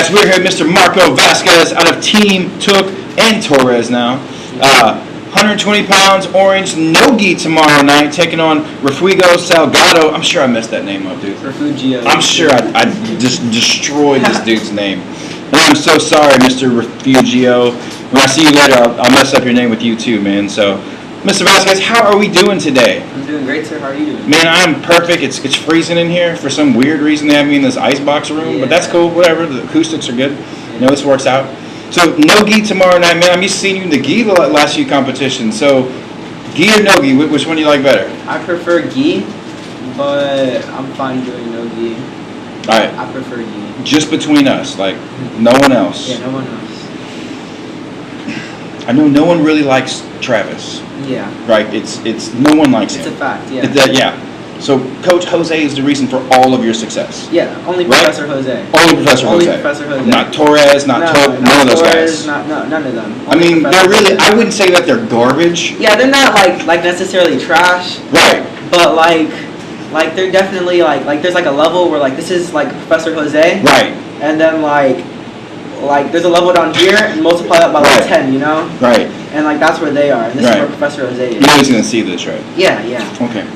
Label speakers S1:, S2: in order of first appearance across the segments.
S1: guys, we're here with Mr. Marko Vasquez out of Team Took and Torres now. 120 pounds, orange, no gi tomorrow night, taking on Refugio Salgado. I'm sure I messed that name up, dude.
S2: Refugio.
S1: I'm sure I just destroyed this dude's name. And I'm so sorry, Mr. Refugio. When I see you later, I'll mess up your name with you too, man. So, Mr. Vasquez, how are we doing today?
S2: I'm doing great, sir. How are you doing?
S1: Man, I'm perfect. It's freezing in here. For some weird reason, they have me in this icebox room, but that's cool. Whatever. The acoustics are good. You know, this works out. So, no gi tomorrow night, man. I'm used to seeing you in the gi the last few competitions. So, gi or no gi, which one do you like better?
S2: I prefer gi, but I'm fine doing no gi.
S1: All right.
S2: I prefer gi.
S1: Just between us, like no one else.
S2: Yeah, no one else.
S1: I know no one really likes Travis.
S2: Yeah.
S1: Right? It's no one likes him.
S2: It's a fact, yeah.
S1: Yeah. So Coach Jose is the reason for all of your success.
S2: Yeah, only Professor Jose.
S1: Only Professor Jose.
S2: Only Professor Jose.
S1: Not Torres, not none of those
S2: Torres,
S1: guys.
S2: None of them.
S1: I mean, they're really, I wouldn't say that they're garbage.
S2: Yeah, they're not like necessarily trash.
S1: Right.
S2: But like they're definitely like there's like a level where like this is like Professor Jose.
S1: Right.
S2: And then like there's a level down here and multiply that by like 10, you know?
S1: Right.
S2: And like that's where they are. And this is where Professor Jose is.
S1: You're always gonna see this, right?
S2: Yeah, yeah.
S1: Okay.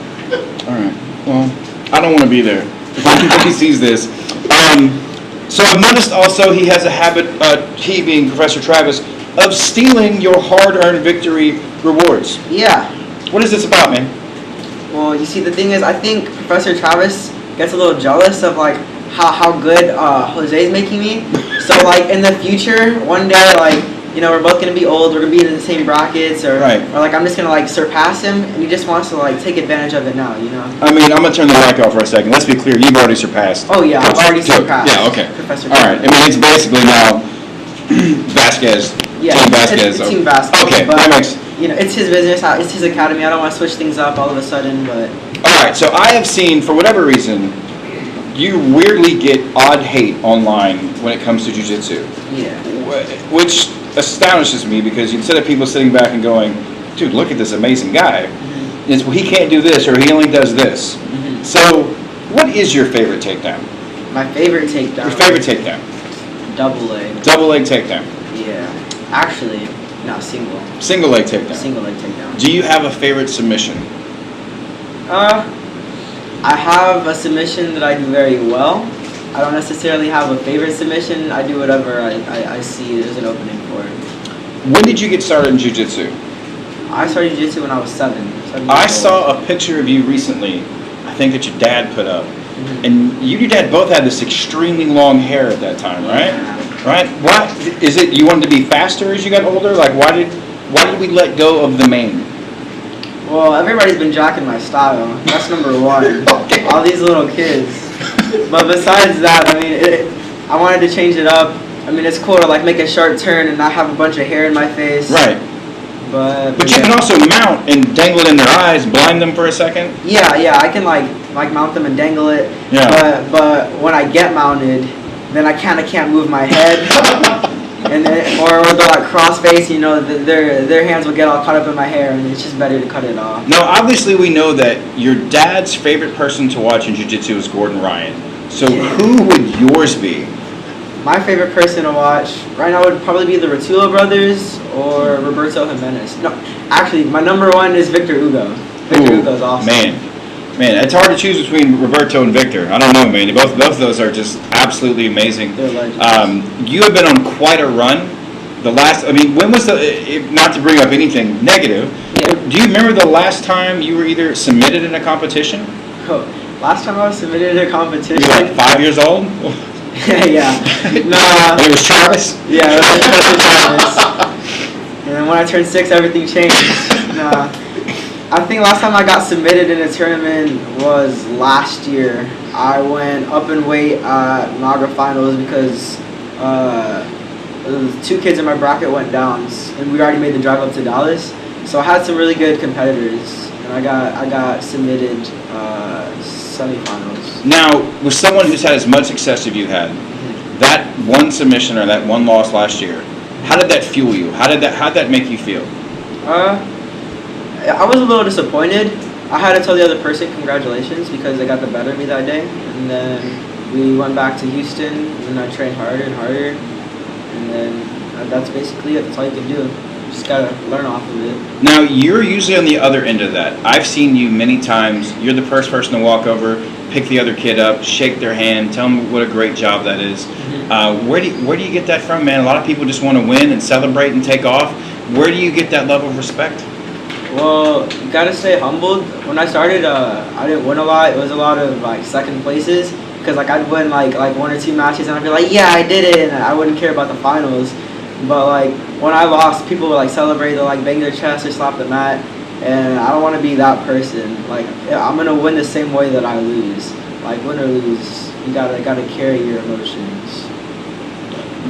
S1: All right. Well, I don't want to be there if he sees this. So I've noticed also he has a habit, he being Professor Travis, of stealing your hard-earned victory rewards.
S2: Yeah.
S1: What is this about, man?
S2: Well, you see, the thing is, I think Professor Travis gets a little jealous of like how good Jose's making me. So like in the future, one day, like, you know, we're both gonna be old, we're gonna be in the same brackets, or like I'm just gonna like surpass him, and he just wants to like take advantage of it now, you know.
S1: I mean, I'm gonna turn the mic off for a second. Let's be clear, you've already surpassed.
S2: Oh yeah, I've already surpassed.
S1: Yeah, okay.
S2: Professor
S1: All right. I mean, it's basically now Vasquez.
S2: Yeah,
S1: Team Vasquez.
S2: It's Team Vasquez.
S1: Okay,
S2: but,
S1: that makes.
S2: You know, it's his business, it's his academy. I don't want to switch things up all of a sudden, but.
S1: All right, so I have seen, for whatever reason, you weirdly get odd hate online when it comes to jiu-jitsu.
S2: Yeah.
S1: Which astonishes me because instead of people sitting back and going, dude, look at this amazing guy, it's, well, he can't do this or he only does this. So, what is your favorite takedown?
S2: My favorite takedown?
S1: Your favorite takedown?
S2: Double leg.
S1: Double leg takedown?
S2: Yeah. Actually, no, single.
S1: Single leg takedown?
S2: Single leg takedown.
S1: Do you have a favorite submission?
S2: I have a submission that I do very well. I don't necessarily have a favorite submission. I do whatever I see there's an opening for.
S1: When did you get started in jiu-jitsu?
S2: I started jiu-jitsu when I was 7.
S1: I saw a picture of you recently, I think that your dad put up. And you and your dad both had this extremely long hair at that time, right?
S2: Yeah.
S1: Right? Why is it you wanted to be faster as you got older? Like why did we let go of the mane?
S2: Well, everybody's been jacking my style. That's number one. All these little kids. But besides that, I mean, I wanted to change it up. I mean, it's cool to like make a sharp turn and not have a bunch of hair in my face.
S1: Right.
S2: But
S1: you can also mount and dangle it in their eyes, blind them for a second.
S2: Yeah, I can like mount them and dangle it.
S1: Yeah.
S2: But when I get mounted, then I kind of can't move my head. And then, or they'll like cross face, you know, their hands will get all caught up in my hair, and it's just better to cut it off.
S1: Now, obviously, we know that your dad's favorite person to watch in jiu-jitsu is Gordon Ryan. So, who would yours be?
S2: My favorite person to watch right now would probably be the Rotula brothers or Roberto Jimenez. No, actually, my number one is Victor Hugo. Victor Hugo's awesome.
S1: Man, it's hard to choose between Roberto and Victor. I don't know, man. Both of those are just absolutely amazing.
S2: They're legends.
S1: You have been on quite a run. When was not to bring up anything negative, do you remember the last time you were either submitted in a competition?
S2: Oh, last time I was submitted in a competition?
S1: You were like 5 years old?
S2: Yeah. Nah.
S1: It was Travis?
S2: Yeah, it was Travis. And then when I turned 6, everything changed. Nah. I think last time I got submitted in a tournament was last year. I went up in weight at Naga Finals because 2 kids in my bracket went downs, and we already made the drive up to Dallas. So I had some really good competitors, and I got submitted semifinals.
S1: Now, with someone who's had as much success as you had, that one submission or that one loss last year, how did that fuel you? How did that make you feel?
S2: I was a little disappointed. I had to tell the other person congratulations because they got the better of me that day, and then we went back to Houston, and I trained harder and harder, and then that's basically it. That's all you can do. Just gotta learn off of it.
S1: Now, you're usually on the other end of that. I've seen you many times. You're the first person to walk over, pick the other kid up, shake their hand, tell them what a great job that is. Where do you get that from, man? A lot of people just want to win and celebrate and take off. Where do you get that level of respect?
S2: Well, you gotta stay humbled. When I started, I didn't win a lot. It was a lot of like second places, because like I'd win like 1 or 2 matches and I'd be like, yeah, I did it, and I wouldn't care about the finals. But like when I lost, people would like celebrate, they'll like bang their chest or slap the mat, and I don't want to be that person. Like I'm gonna win the same way that I lose. Like win or lose, you gotta carry your emotions.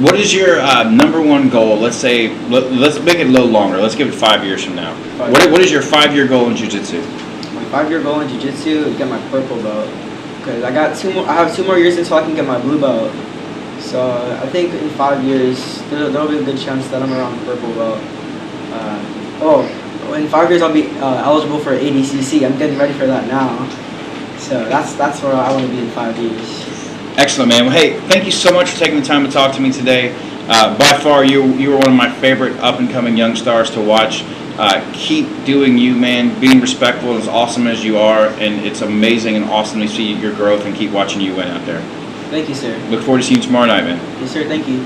S1: What is your number one goal? Let's say, let's make it a little longer. Let's give it 5 years from now. What is your 5-year goal in jiu-jitsu?
S2: My 5-year goal in jiu-jitsu is get my purple belt, because I have 2 more years until I can get my blue belt. So I think in 5 years there'll be a good chance that I'm around purple belt. In 5 years I'll be eligible for ADCC. I'm getting ready for that now. So that's where I want to be in 5 years.
S1: Excellent, man. Well, hey, thank you so much for taking the time to talk to me today. By far, you were one of my favorite up-and-coming young stars to watch. Keep doing you, man. Being respectful, as awesome as you are, and it's amazing and awesome to see your growth and keep watching you win out there.
S2: Thank you, sir.
S1: Look forward to seeing you tomorrow night, man.
S2: Yes, sir. Thank you.